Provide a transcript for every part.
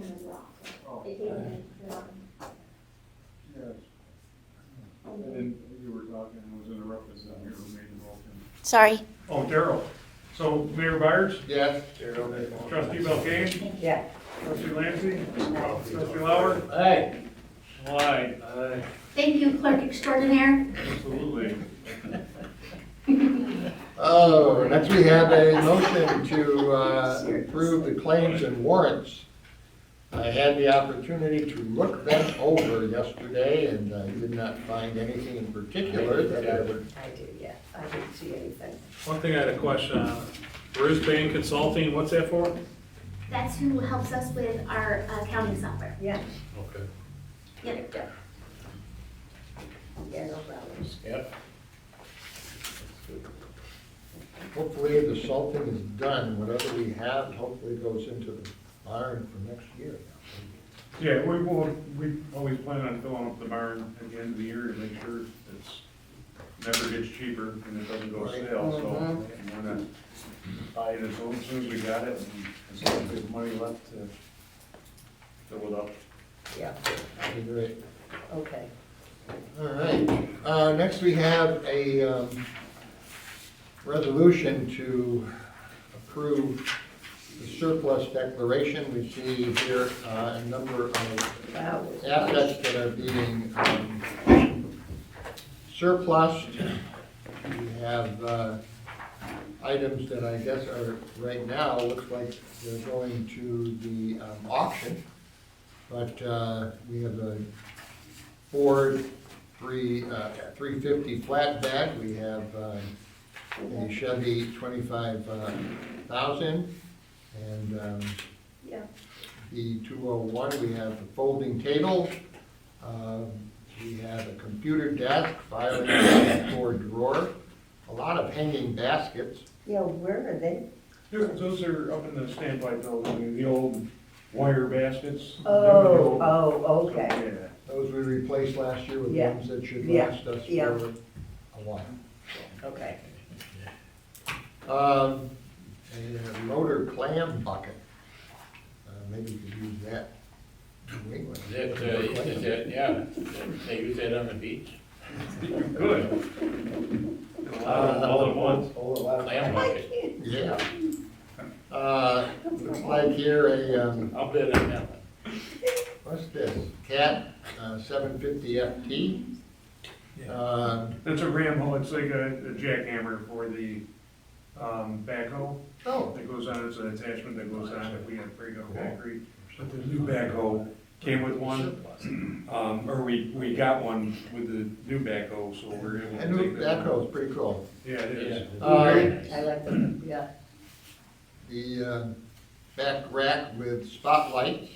as well. Oh. They came in, Yes. And then you were talking, I was interrupted, so you made the motion. Sorry. Oh, Daryl. So Mayor Byers? Yes. Trustee Belkane? Yeah. Trustee Lancy? Trustee Lauer? Aye. Aye. Thank you, Clerk Extraordinaire. Absolutely. Oh, next we have a motion to approve the claims and warrants. I had the opportunity to look them over yesterday, and I did not find anything in particular that I would. I do, yeah. I didn't see anything. One thing I had a question on, Brisbane Consulting, what's that for? That's who helps us with our accounting software. Yeah. Okay. Yep. Yeah, no problems. Yep. Hopefully the salting is done, whatever we have, hopefully goes into the barn for next year. Yeah, we always plan on filling up the barn at the end of the year to make sure it's, never gets cheaper and it doesn't go stale, so we wanna buy it as soon as we got it, and as long as there's money left to fill it up. Yeah, That'd be great. okay. All right, next we have a resolution to approve the surplus declaration. We see here a number of Wow. assets that are being surplused. We have items that I guess are, right now, looks like they're going to the auction. But we have a Ford 350 flatbed. We have a Chevy 25,000. And Yeah. the 201, we have a folding table. We have a computer desk, filing cabinet drawer, a lot of hanging baskets. Yeah, where are they? Those are up in the standby building, the old wire baskets. Oh, okay. Yeah. Those we replaced last year with Yeah. ones that should Yeah. last us Yeah. for a while. Okay. A motor clam bucket. Maybe you could use that. in New England. Is that, yeah, they use that on the beach? Good. All at once. Clam bucket. Yeah. Looks like here I'll bet on that one. what's this? Cat 750 FT. It's a Rambo, it's like a jackhammer for the backhoe. Oh, That goes on, it's an attachment that goes on if we have break up concrete. But the new backhoe came with one, or we got one with the new backhoe, so we're able a to new take that. backhoe is pretty cool. Yeah, it is. I like them, yeah. The back rack with spotlights,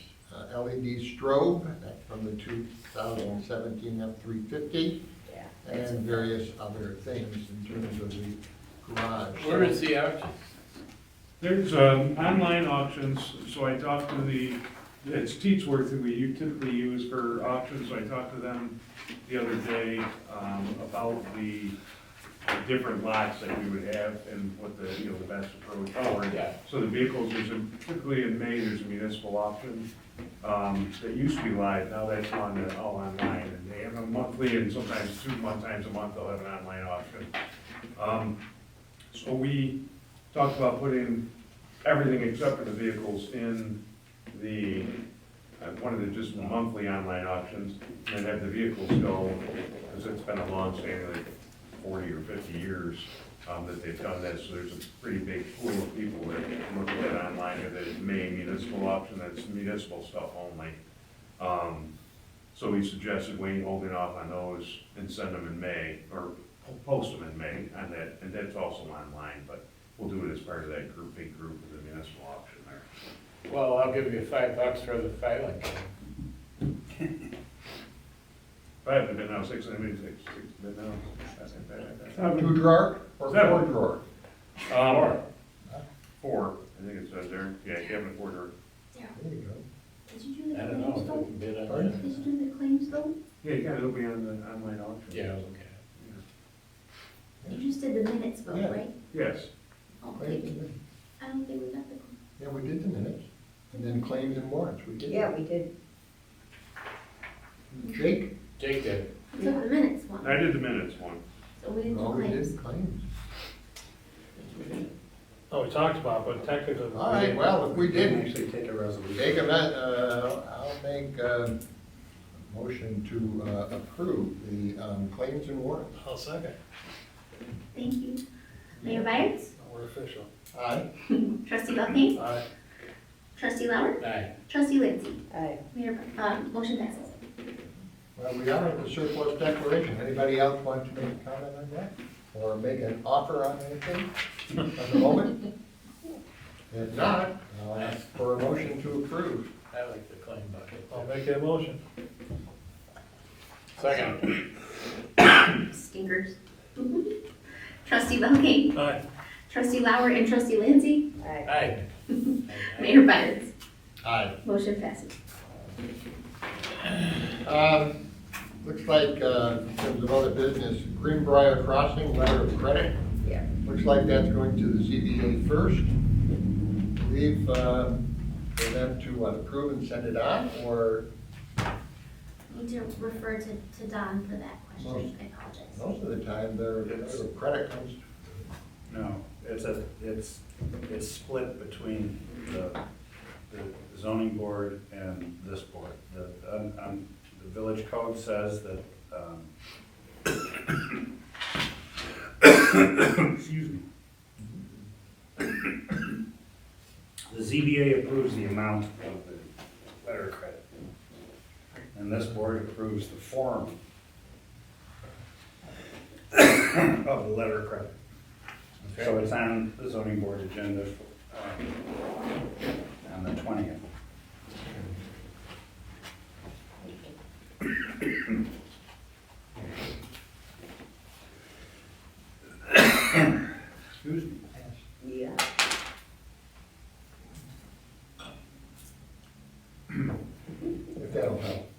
LED strobe, that's from the 2017 F350, Yeah. and various other things in terms of the garage. Where is the auction? There's online auctions, so I talked to it's Teetsworth who we typically use for auctions, so I talked to them the other day about the different lots that we would have and what the best approach for it. Yeah. So the vehicles, typically in May, there's a municipal auction that used to be live, now that's all online, and they have a monthly and sometimes times a month they'll have an online auction. So we talked about putting everything except for the vehicles in the, one of the just monthly online auctions, and then have the vehicles go, because it's been a long standing, like 40 or 50 years that they've done this, so there's a pretty big pool of people that look at it online, or the May municipal auction, that's municipal stuff only. So we suggested Wayne holding off on those and send them in May, or post them in May, on that, and that's also online, but we'll do it as part of that big group of the municipal auction there. Well, I'll give you $5 for the filing. I haven't been now six, been now, that's not bad. 2 drawer or 4 Seven. drawer? Four, I think it says there, yeah, cabinet four drawer. There you go. Did you do the I don't know claims if I though? can bid on Pardon? that. Did you do the claims though? Yeah, it'll be on the online auction. Yeah, okay. You just did the minutes vote, Yeah. right? Yes, Okay. I don't think we got the, Yeah, we did the minutes. And then claims and warrants, we did. Yeah, we did. Jake? Jake did. We took the minutes one, I did the minutes one. so we didn't No, do we claims. did claims. Oh, we talked about, but technically. All right, well, if we didn't, Actually take a resolution. I'll make a motion to approve the claims and warrants. I'll second. Thank you. Mayor Byers, We're official. Aye. trustee Belkane, Aye. trustee Lauer, Aye. trustee Lindsay. Aye. Mayor, motion passes. Well, we are at the surplus declaration. Anybody else want to make a comment on that? Or make an offer on anything at the moment? If not, I'll ask for a motion to approve. I like the claim bucket. I'll make that motion. Second. Stinkers. Trustee Belkane, Aye. trustee Lauer, and trustee Lindsay. Aye. Aye. Mayor Byers, Aye. motion passes. Looks like, in terms of other business, Greenbrier Crossing, letter of credit. Yeah. Looks like that's going to the ZBA first. Leave, for them to approve and send it on, or Need to refer to Don for that question, I apologize. most of the time, their letter of credit comes. No, it's split between the zoning board and this board. The village code says that, excuse me. The ZBA approves the amount of the letter of credit. And this board approves the form of the letter of credit. So it's on the zoning board agenda on the 20th. Excuse me. Yeah. If that'll help.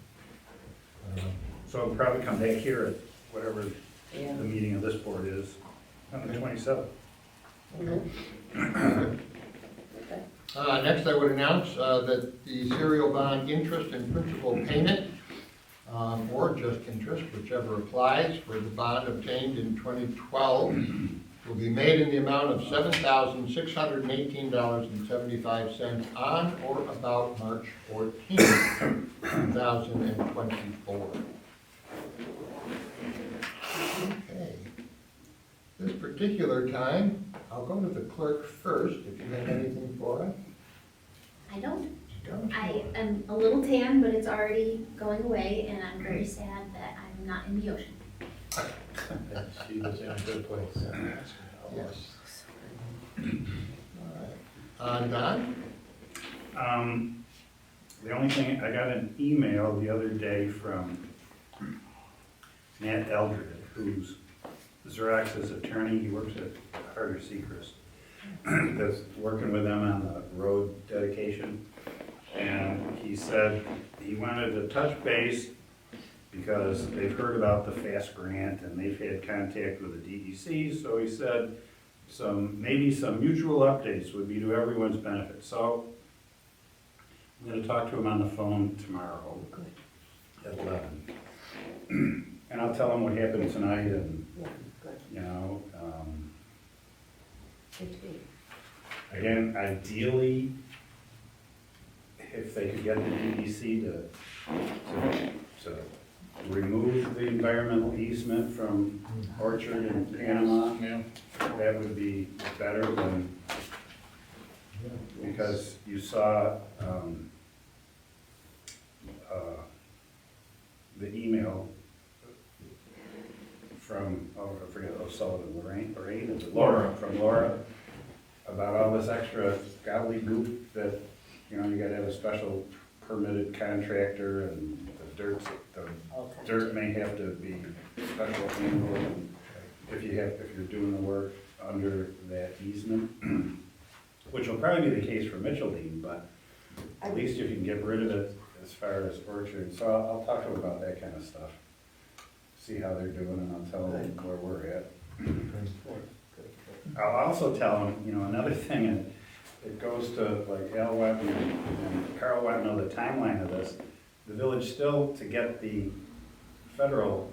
So it'll probably come back here at whatever Yeah. the meeting of this board is on the 27th. Next, I would announce that the serial bond interest and principal payment, or just interest, whichever applies, for the bond obtained in 2012 will be made in the amount of $7,618.75 on or about March 14th, 2024. Okay. This particular time, I'll go to the clerk first, if you have anything for us. I don't. Don't. I am a little tan, but it's already going away, and I'm very sad that I'm not in the ocean. She was in a good place. Yes. All right. Don? The only thing, I got an email the other day from Matt Eldred, who's Xerox's attorney. He works at Harder Sechrist. That's working with them on the road dedication. And he said he wanted to touch base because they've heard about the FAST grant and they've had contact with the DEC. So he said maybe some mutual updates would be to everyone's benefit. So I'm going to talk to him on the phone tomorrow at 11. And I'll tell him what happened tonight and, Yeah, good. you know, Good. again, ideally, if they could get the DEC to remove the environmental easement from Orchard and Panama, Yeah. that would be better than, because you saw, the email from, I forget, O'Sullivan, Lorraine, is it Laura, from Laura, about all this extra gobbledygook that, you know, you gotta have a special permitted contractor and the dirt may have to be special handled if you're doing the work under that easement, which will probably be the case for Mitchell-Dean, but at least if you can get rid of it as far as Orchard. So I'll talk to them about that kind of stuff, see how they're doing, and I'll tell them where we're at. I'll also tell them, you know, another thing, and it goes to like Al Wetton and Carl Wetton know the timeline of this. The village still, to get the federal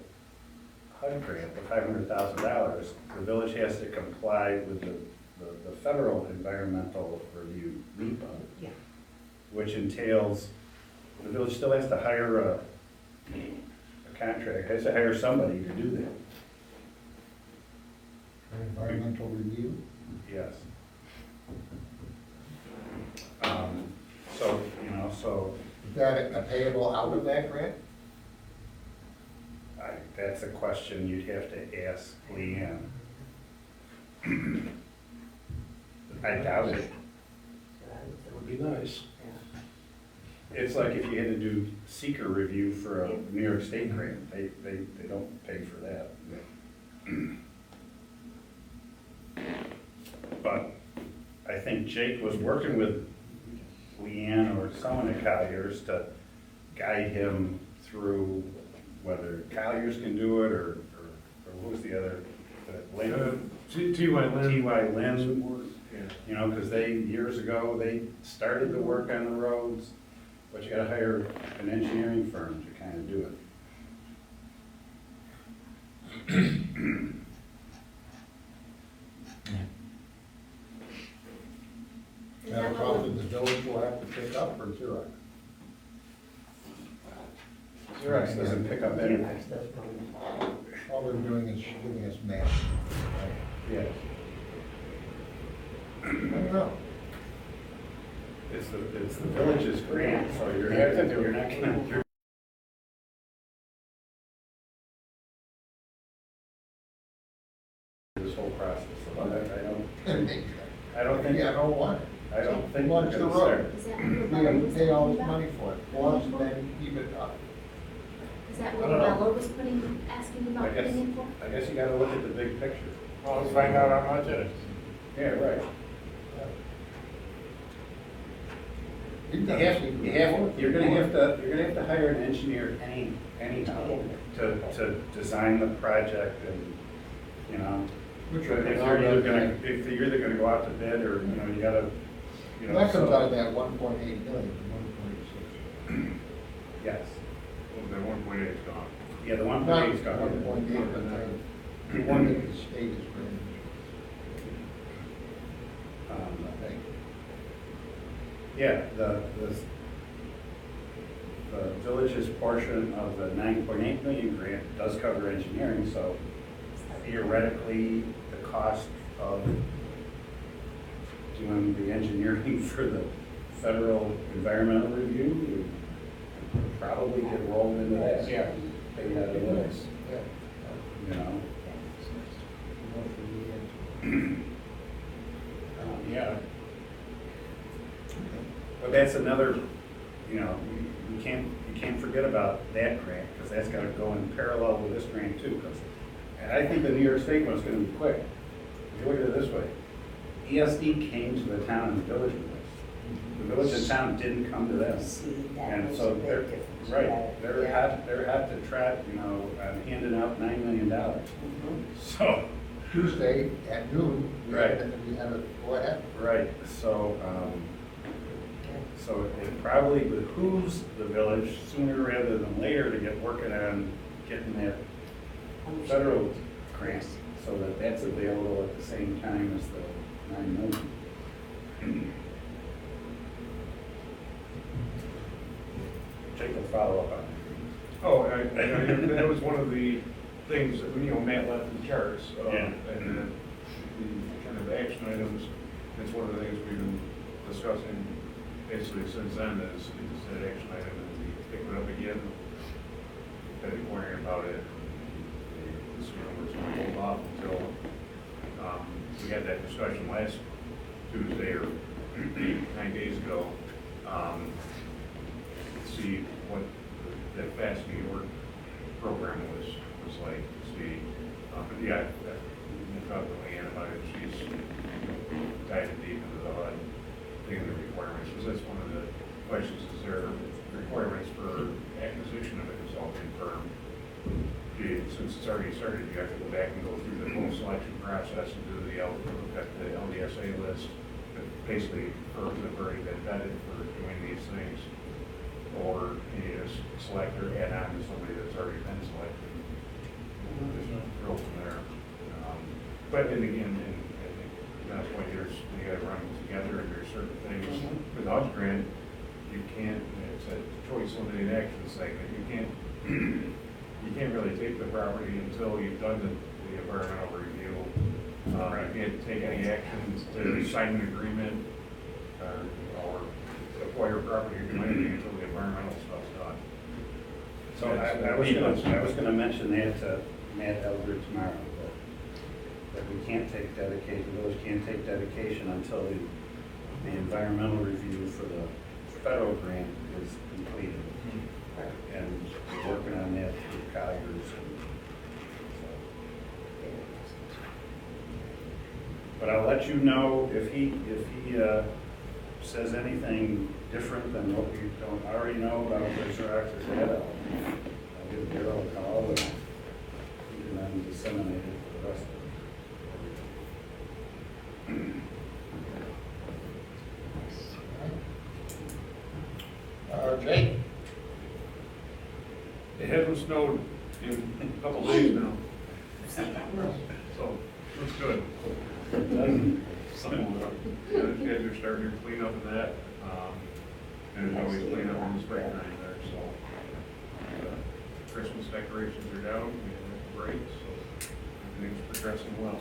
HUD grant, the $500,000, the village has to comply with the federal environmental review, NEPA. Yeah. Which entails, the village still has to hire a contract, has to hire somebody to do that. Environmental review? Yes. So, you know, so Is that a payable out of that grant? that's a question you'd have to ask Leanne. I doubt it. That would be nice. It's like if you had to do seeker review for a New York State grant, they don't pay for that. But I think Jake was working with Leanne or someone at Colliers to guide him through whether Colliers can do it or what was the other, Lynn? T.Y. Lin. T.Y. Lin. Yeah. You know, because they, years ago, they started the work on the roads, but you gotta hire an engineering firm to kind of do it. Is That that a what problem the village will have to pick up or Xerox? Xerox doesn't pick up anything. All they're doing is giving us maps. Yeah, I don't know. it's the village's grant, so you're not gonna, this whole process. So I don't think, Yeah, I don't want it. I don't think Launch we're the gonna road. start. Is that what We Bello have was to pay all talking this about? money for it, plus and then keep it up. Is that I what don't know. Bello was asking I about guess, putting in for? I guess you gotta look at the big picture. Well, let's find out how much it is. Yeah, right. We've You done have, this you have, before. you're gonna have to hire an engineer anyhow to design the project and, you know. Which If will you're come out either of gonna, that- if you're either gonna go out to bid or, you know, you gotta, you know. That comes so- out of that 1.8 million, 1.6. Yes. Well, then 1.8 is gone. Yeah, the one Not point eight's gone. 1.8, but the one that the state is granting. I think. Yeah, the village's portion of the 9.8 million grant does cover engineering, so theoretically, the cost of doing the engineering for the federal environmental review would probably get rolled into that. Yeah. Pay that invoice, Yeah. you know? Yeah. But that's another, you know, you can't forget about that grant, because that's gotta go in parallel with this grant too, 'cause- and I think the New York State one's gonna be quick. If you look at it this way, ESD came to the town and the village with this. The village and town didn't come to them. See, that And makes so a big they're, difference. right, they're Yeah. hot to trap, you know, handing out $9 million. Mhm. So, Tuesday at noon, we Right. had a, go ahead. right, so it probably behooves the village sooner rather than later to get working on getting that federal grant, so that that's available at the same time as the 9 million. Jake will follow up on it. Oh, that was one of the things, that, you know, Matt left in the charts. Yeah. And the kind of action items, that's one of the things we've been discussing basically since then is that action item, and we pick it up again. Been inquiring about it. This year we're going to hold off until, we had that discussion last Tuesday or 9 days ago. See what that Fast New York program was like, see, but yeah, we'll talk to Leanne about it, she's diving deep into the HUD, thinking the requirements, because that's one of the questions, is there requirements for acquisition of a consulting firm? Since it's already started, you have to go back and go through the whole selection process and do the LDSA list, basically firms that have already been vetted for doing these things, or you just select or add on to somebody that's already been selected. Just go from there. But and again, and I think that's why you gotta run them together, and there's certain things with the house grant, you can't, it's a choice limited action segment, you can't really take the property until you've done the environmental review. You can't take any actions to sign an agreement, or acquire property or do anything until the environmental stuff's done. So I was gonna mention that to Matt Elder tomorrow, that we can't take dedication, the village can't take dedication until the environmental review for the federal grant is completed. And we're working on that through Colliers. But I'll let you know if he says anything different than what we don't already know about Fisher Access Head. I'll give Darryl a call and he can then disseminate it to the rest of Okay, It hasn't snowed in a couple days now, so looks good. Guys are starting to clean up in that, and there's always clean up in the springtime there, so. Christmas decorations are down, we had a break, so everything's progressing well.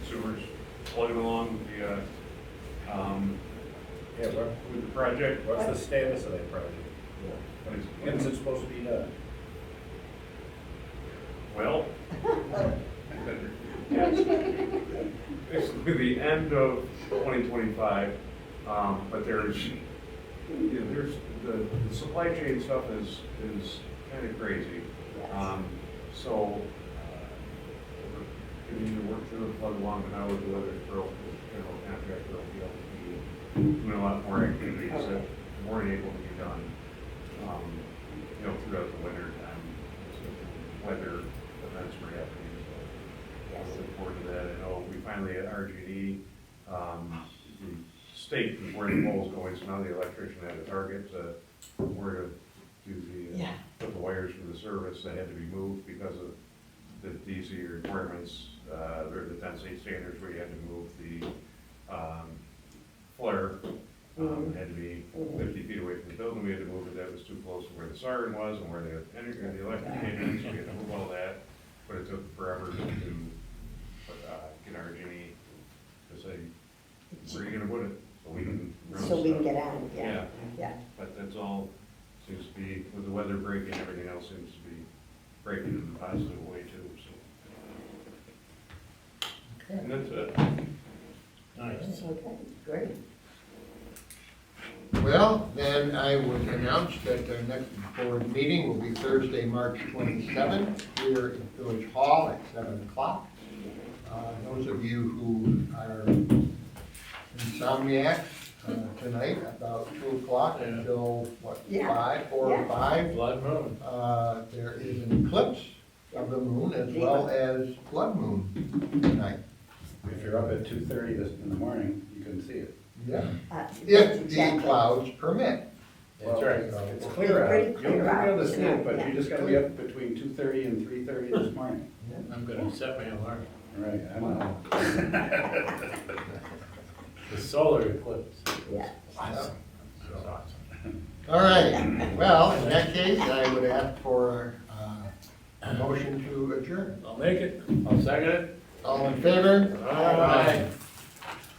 Sewers plugging along with the, with the project. What's the status of that project? It's- When's it supposed to be done? Well, yes, basically the end of 2025, but there's the supply chain stuff is kind of crazy. So, we need to work through and plug along, but now with the weather broke, the general contractor will be able to be doing a lot more activities that weren't able to be done, throughout the winter time. So weather events were happening, so I look forward to that. I know we finally at RGD, the state is where the pole's going, so now the electrician had a target to where to do put the wires for the service. They had to be moved because of the DC requirements, or the density standards where you had to move the, flare. Had to be 50 feet away from the building. We had to move it. That was too close to where the siren was and where the energy, the electric came in, so we had to move all that. But it took forever to get RG&E to say, where are you gonna put it? So we can run So we can stuff. get on, yeah, yeah. But that's all, seems to be, with the weather breaking, everything else seems to be breaking in a positive way too, so. And that's it. Nice. Okay, great. well, then I would announce that our next board meeting will be Thursday, March 27th, here in Village Hall at 7 o'clock. Those of you who are insomniacs tonight, about 2 o'clock until, Yeah. 4 or 5, Blood moon. there is an eclipse of the moon as well as blood moon tonight. If you're up at 2:30 in the morning, you can see it. Yeah. That's If the exactly. clouds permit. That's right. It's clear out. You'll be able to see it, but you just gotta be up between 2:30 and 3:30 this morning. I'm gonna set my alarm. Right, I know. The solar eclipse. Yeah. Awesome. All right, well, in that case, I would ask for a motion to adjourn. I'll make it. I'll second it. All in favor? Aye.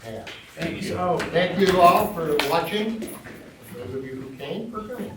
Pass. Thank you. Thank you all for watching, those of you who came, for coming.